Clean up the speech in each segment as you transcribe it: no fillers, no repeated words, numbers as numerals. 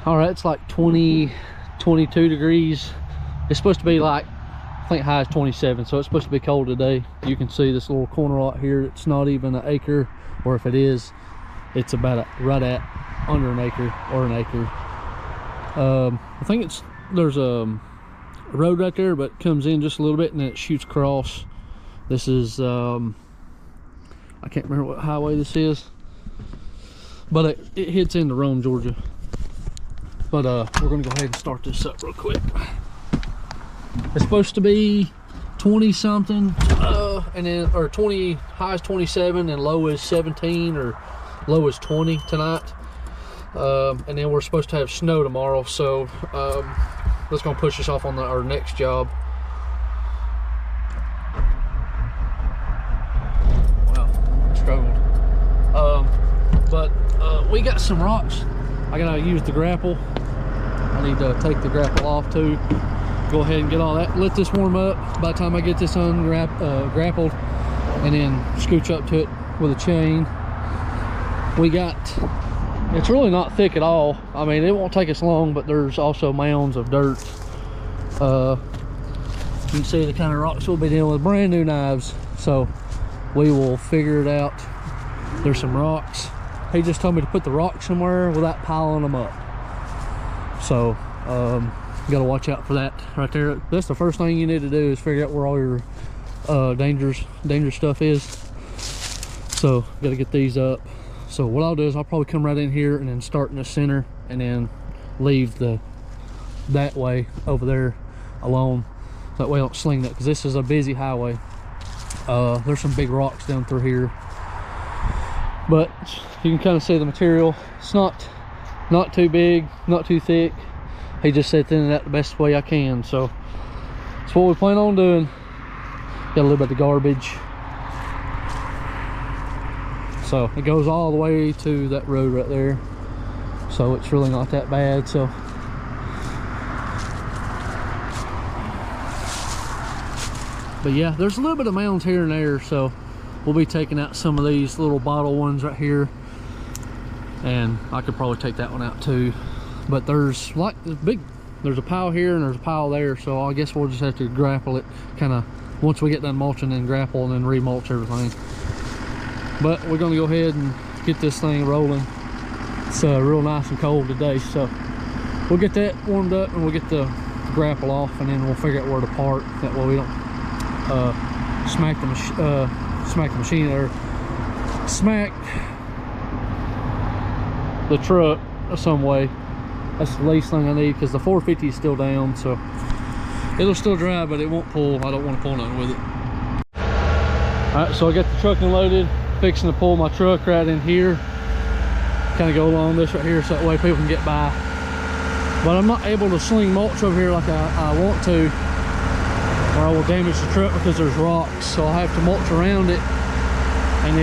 All right, it's like 20, 22 degrees. It's supposed to be like, I think high is 27, so it's supposed to be cold today. You can see this little corner right here. It's not even an acre, or if it is, it's about right at under an acre or an acre. I think there's a road right there, but it comes in just a little bit and then it shoots across. This is I can't remember what highway this is, but it hits into Rome, Georgia. But we're gonna go ahead and start this up real quick. It's supposed to be 20 something, and then, or 20, high is 27 and low is 17 or low is 20 tonight. And then we're supposed to have snow tomorrow, so that's gonna push us off on our next job. Wow, struggled. But we got some rocks. I gotta use the grapple. I need to take the grapple off too. Go ahead and get all that. Let this warm up. By the time I get this grappled, and then scooch up to it with a chain. We got. It's really not thick at all. I mean, it won't take us long, but there's also mounds of dirt. You can see the kind of rocks we'll be dealing with. Brand new knives, so we will figure it out. There's some rocks. He just told me to put the rocks somewhere without piling them up. So, you gotta watch out for that right there. That's the first thing you need to do, is figure out where all your dangerous stuff is. So, gotta get these up. So what I'll do is I'll probably come right in here and then start in the center and then leave that way over there alone. That way I don't sling that, because this is a busy highway. There's some big rocks down through here, but you can kind of see the material. It's not too big, not too thick. He just said thin it out the best way I can, so that's what we plan on doing. Got a little bit of garbage. So it goes all the way to that road right there, so it's really not that bad. So but yeah, there's a little bit of mounds here and there, so we'll be taking out some of these little bottle ones right here, and I could probably take that one out too. But there's like there's a pile here and there's a pile there, so I guess we'll just have to grapple it kind of once we get done mulching, and grapple and then remulch everything. But we're gonna go ahead and get this thing rolling. It's real nice and cold today, so we'll get that warmed up and we'll get the grapple off, and then we'll figure out where to park. That way we don't smack the machine, or smack the truck some way. That's the least thing I need, because the 450 is still down, so it'll still drive, but it won't pull. I don't want to pull nothing with it. All right, so I got the truck unloaded. Fixing to pull my truck right in here, kind of go along this right here, so that way people can get by. But I'm not able to sling mulch over here like I want to, or I will damage the truck because there's rocks. So I'll have to mulch around it, and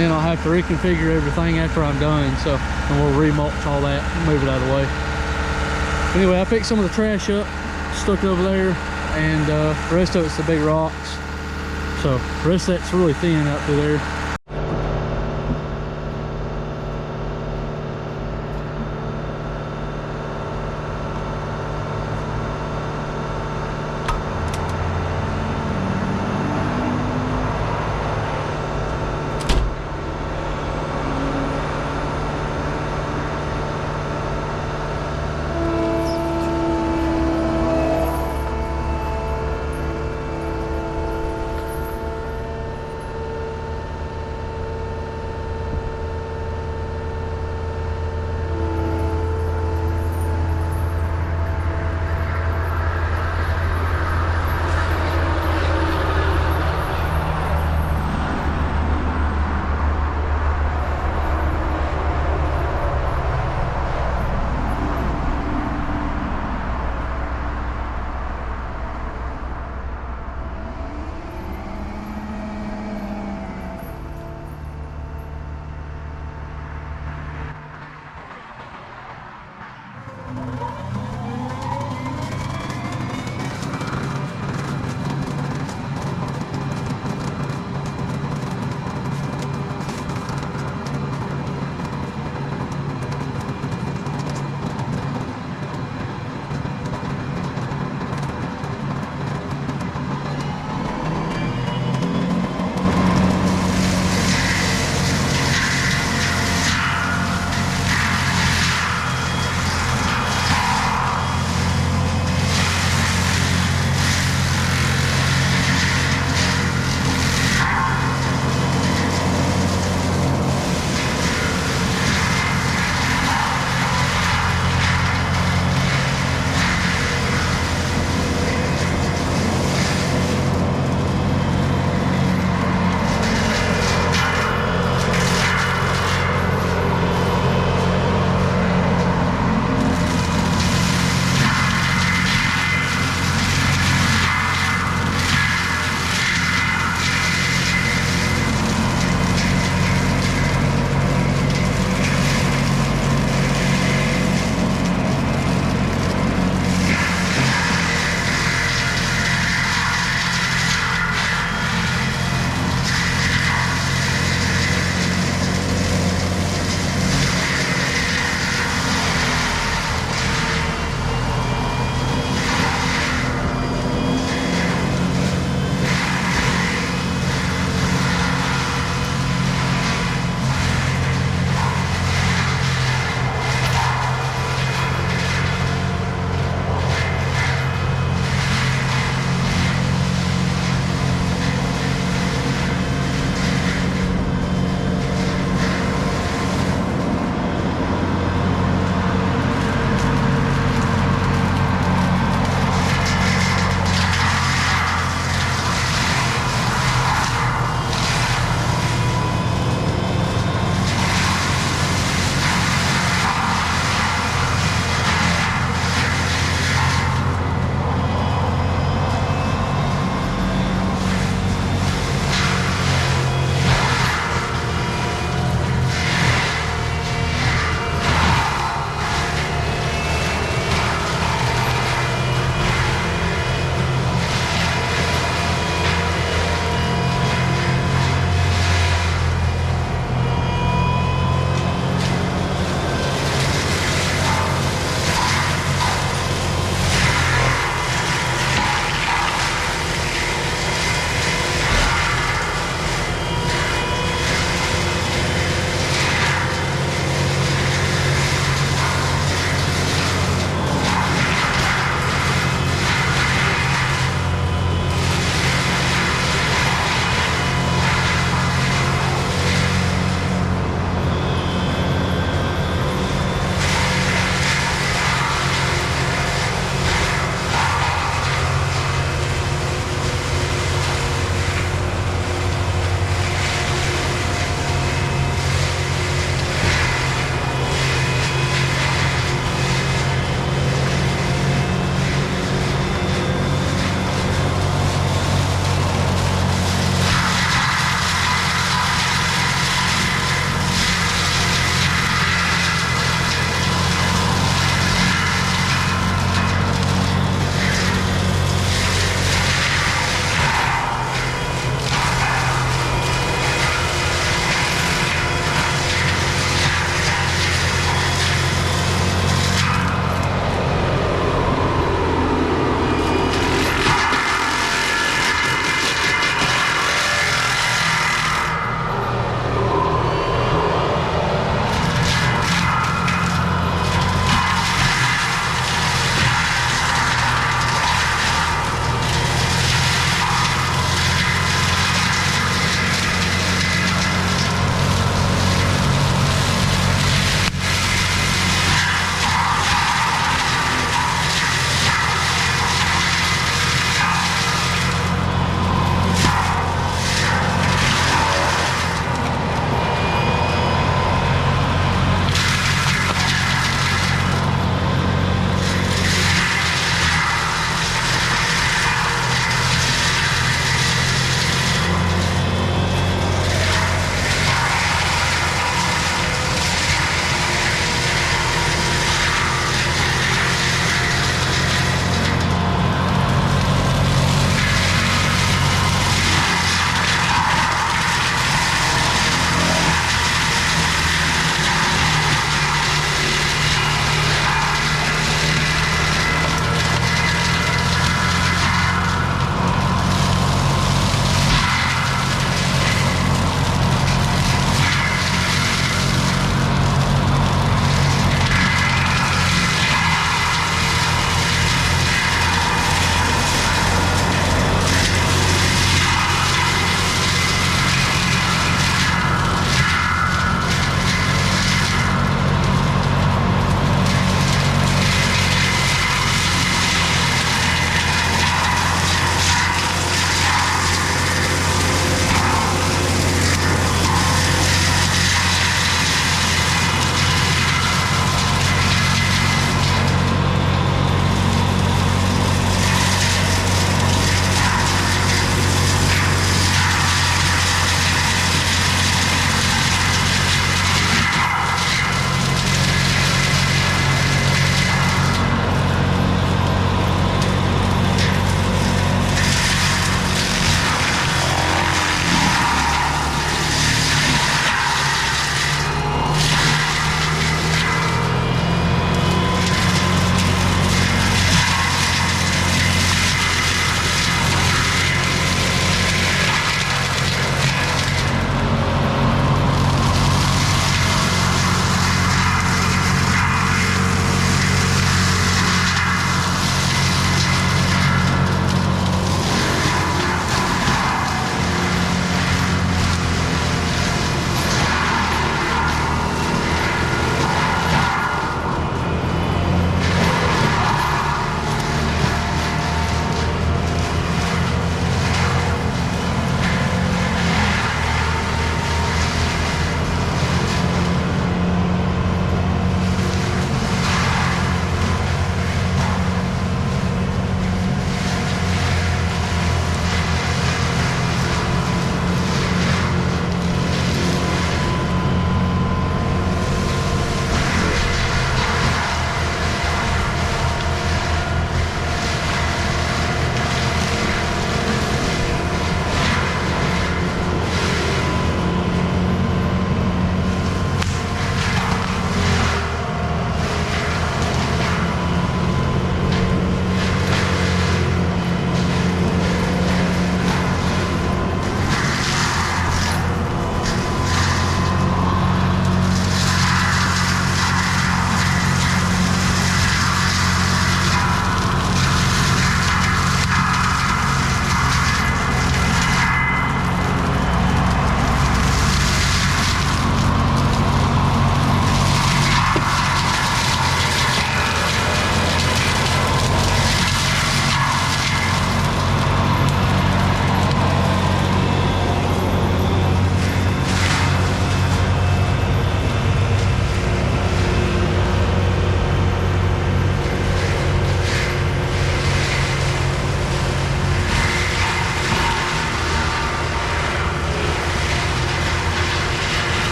then I'll have to reconfigure everything after I'm done. So, and we'll remulch all that and move it out of the way. Anyway, I picked some of the trash up, stuck it over there, and the rest of it's the big rocks. So the rest of that's really thin out through there.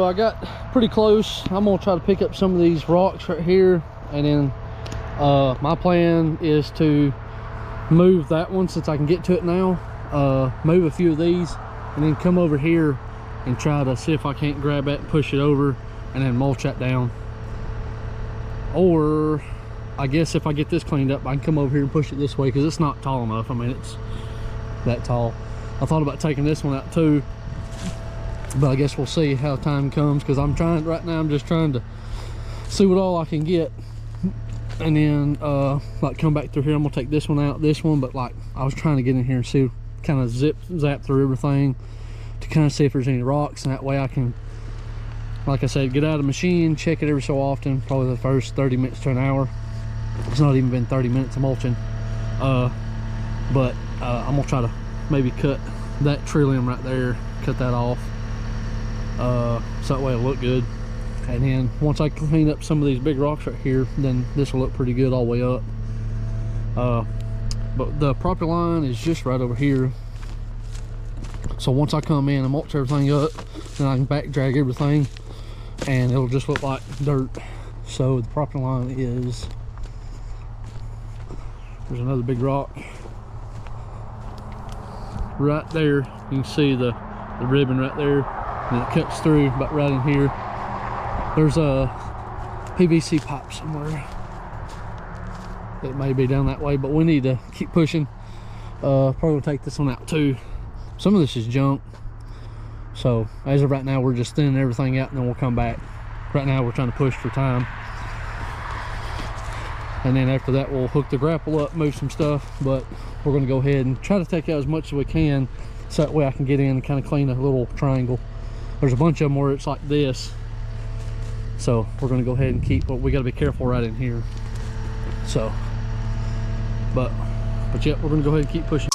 I got pretty close. I'm gonna try to pick up some of these rocks right here, and then my plan is to move that one since I can get to it now. Move a few of these and then come over here and try to see if I can't grab that and push it over and then mulch that down. Or I guess if I get this cleaned up, I can come over here and push it this way because it's not tall enough. I mean, it's that tall. I thought about taking this one out too, but I guess we'll see how time comes, because I'm trying right now, I'm just trying to see what all I can get, and then like come back through here. I'm gonna take this one out, this one, but like I was trying to get in here and see, kind of zap through everything to kind of see if there's any rocks, and that way I can, like I said, get out of the machine, check it every so often, probably the first 30 minutes to an hour. It's not even been 30 minutes of mulching, but I'm gonna try to maybe cut that tree limb right there, cut that off, so that way it'll look good. And then once I clean up some of these big rocks right here, then this will look pretty good all the way up. But the property line is just right over here, so once I come in and mulch everything up, then I can back drag everything and it'll just look like dirt. So the property line is, there's another big rock right there. You can see the ribbon right there, and it cuts through about right in here. There's a PVC pipe somewhere. It may be down that way, but we need to keep pushing. Probably gonna take this one out too. Some of this is junk, so as of right now we're just thinning everything out and then we'll come back. Right now we're trying to push for time, and then after that we'll hook the grapple up, move some stuff, but we're going to go ahead and try to take out as much as we can, so that way I can get in and kind of clean a little triangle. There's a bunch of them where it's like this, so we're going to go ahead and keep, but we got to be careful right in here. So but yeah, we're going to go ahead and keep pushing.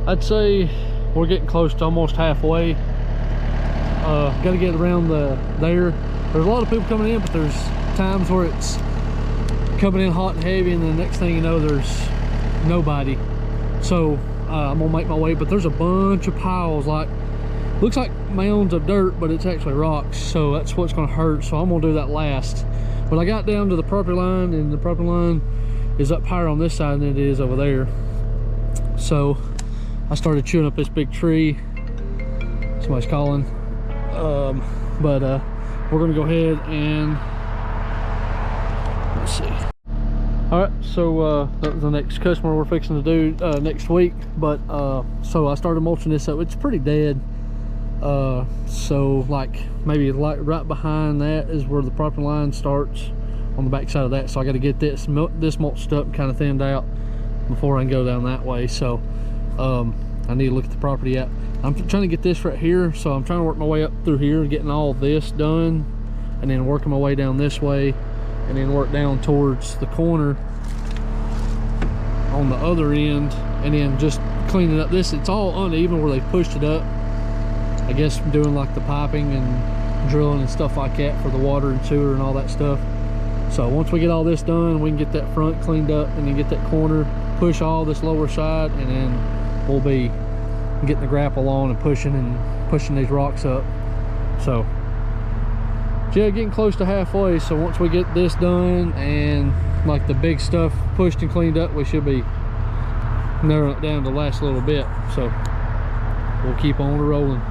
I'd say we're getting close to almost halfway. Got to get around there. There's a lot of people coming in, but there's times where it's coming in hot and heavy, and the next thing you know, there's nobody. So I'm gonna make my way, but there's a bunch of piles, like looks like mounds of dirt, but it's actually rocks, so that's what's gonna hurt. So I'm gonna do that last. But I got down to the property line, and the property line is up higher on this side than it is over there. So I started chewing up this big tree. Somebody's calling. But we're gonna go ahead and let's see. All right, so that was the next customer we're fixing to do next week. But so I started mulching this up. It's pretty dead. So like maybe like right behind that is where the property line starts, on the back side of that, so I got to get this mulched up, kind of thinned out before I can go down that way. So I need to look at the property out. I'm trying to get this right here, so I'm trying to work my way up through here, getting all this done, and then working my way down this way, and then work down towards the corner on the other end, and then just cleaning up this. It's all uneven where they pushed it up, I guess doing like the piping and drilling and stuff like that for the water and sewer and all that stuff. So once we get all this done, we can get that front cleaned up and then get that corner, push all this lower side, and then we'll be getting the grapple on and pushing these rocks up. So yeah, getting close to halfway. So once we get this done and like the big stuff pushed and cleaned up, we should be narrowing it down to the last little bit. So we'll keep on rolling.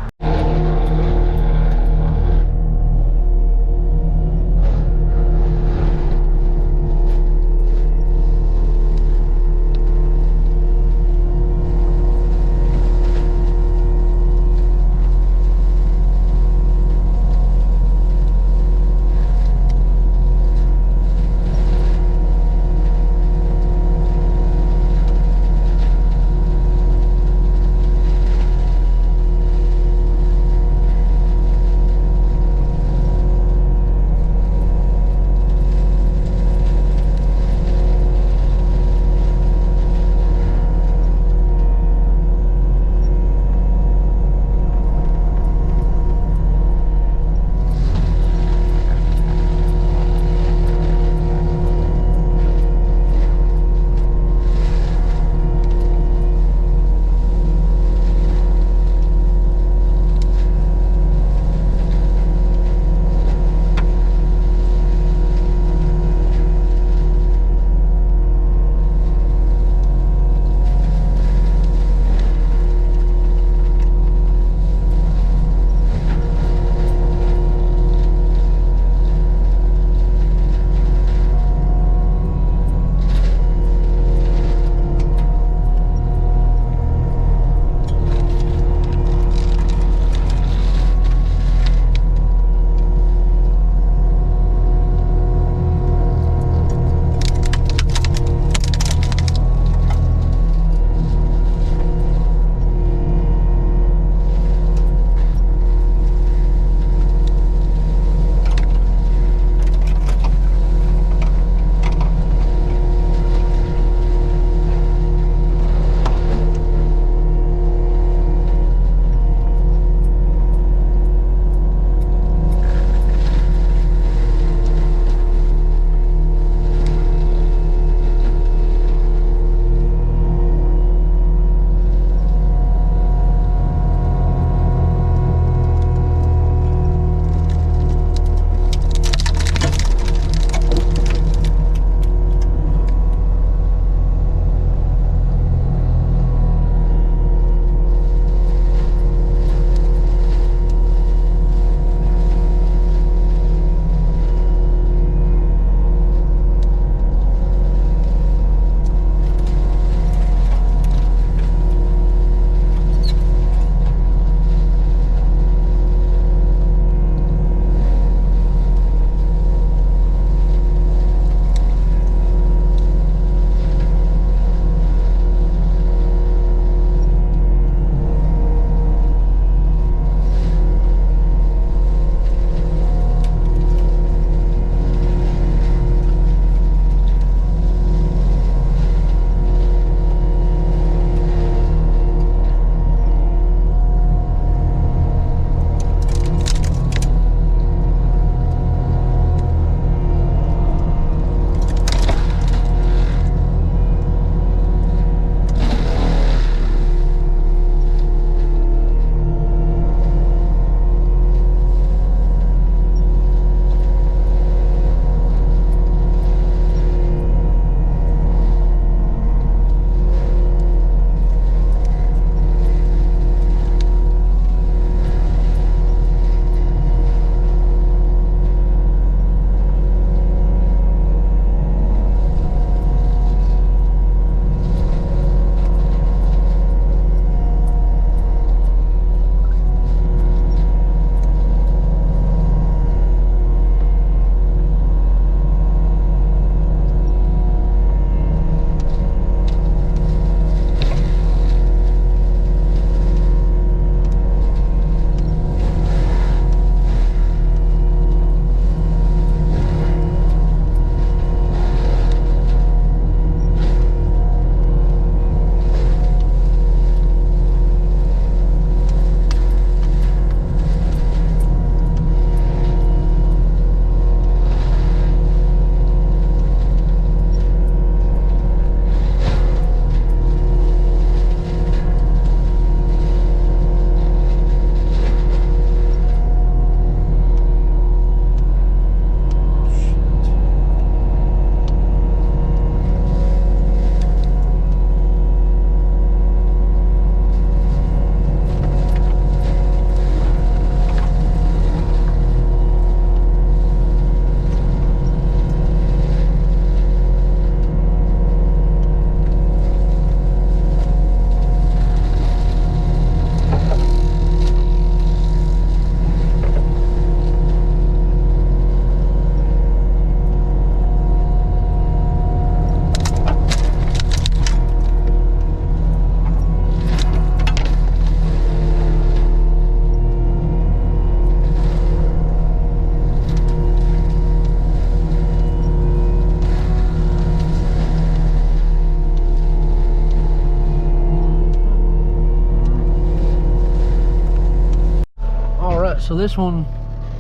so this one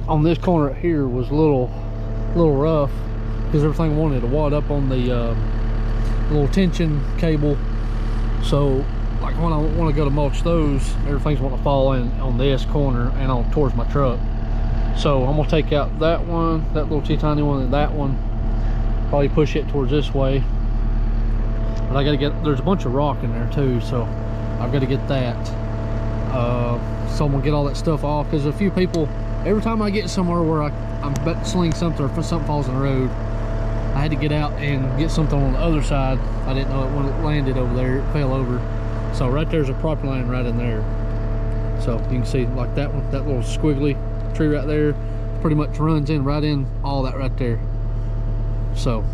on this corner right here was a little rough because everything wanted to wad up on the little tension cable. So like when I want to go to mulch those, everything's wanting to fall in on this corner and on towards my truck. So I'm gonna take out that one, that little tiny one, and that one, probably push it towards this way. But I gotta get, there's a bunch of rock in there too, so I've got to get that. So I'm gonna get all that stuff off, because a few people, every time I get somewhere where I'm about to sling something or something falls in the road, I had to get out and get something on the other side. I didn't know it when it landed over there, it fell over. So right there's a property line right in there. So you can see like that one, that little squiggly tree right there, pretty much runs in right in all that right there. So,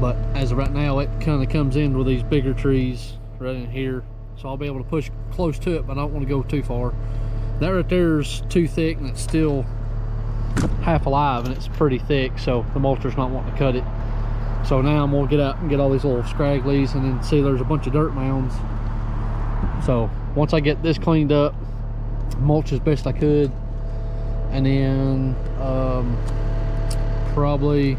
but as of right now, it kind of comes in with these bigger trees right in here. So I'll be able to push close to it, but I don't want to go too far. That right there is too thick and it's still half alive and it's pretty thick, so the mulcher's not wanting to cut it. So now I'm gonna get out and get all these little scragglies, and then see there's a bunch of dirt mounds. So once I get this cleaned up, mulch as best I could, and then probably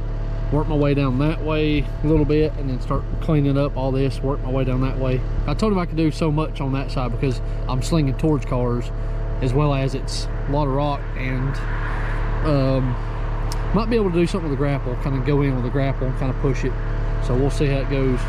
work my way down that way a little bit, and then start cleaning up all this, work my way down that way. I told him I could do so much on that side because I'm slinging towards cars, as well as it's a lot of rock, and might be able to do something with the grapple, kind of go in with the grapple and kind of push it. So we'll see how it goes.